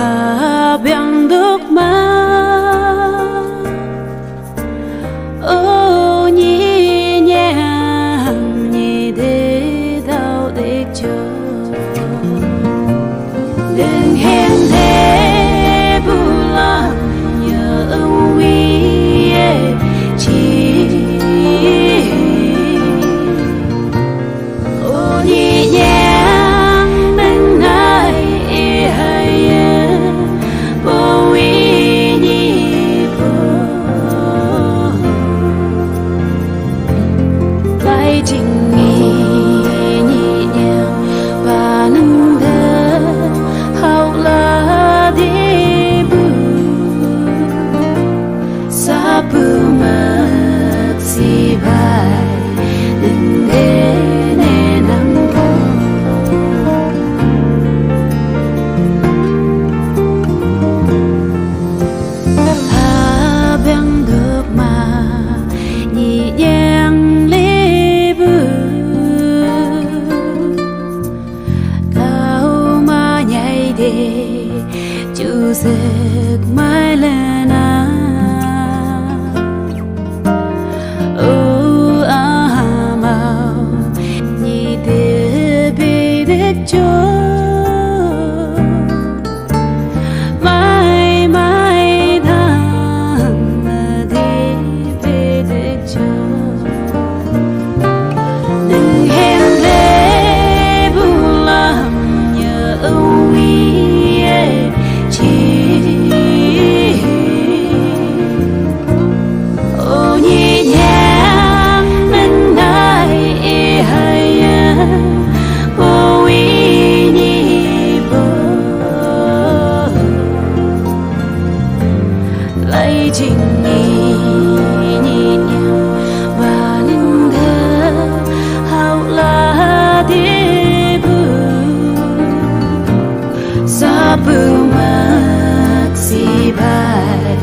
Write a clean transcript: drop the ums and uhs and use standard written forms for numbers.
Habang dugma ô nhẹ nhàng nhẹ để đau để cho đừng hẹn thế bulan nhớ uy chỉ ô nhẹ nhàng nâng hai hai vô uy nhị vô lại trình nhẹ nhàng và nâng đỡ hậu là đi bù sa bù mất si bài đừng để nè nắng hà bên được mà nhẹ nhàng lê bù cao mà nhảy để chú giấc mai lên à ô à màu nhị để bị đứt cho mãi mãi thang đi bị đứt cho đừng hẹn lễ bulan nhớ uy chỉ ô nhẹ nhàng nâng hai hai vô uy nhị vô lại trình nhẹ nhàng và nâng đỡ hậu là đi bù sa bù mất si bài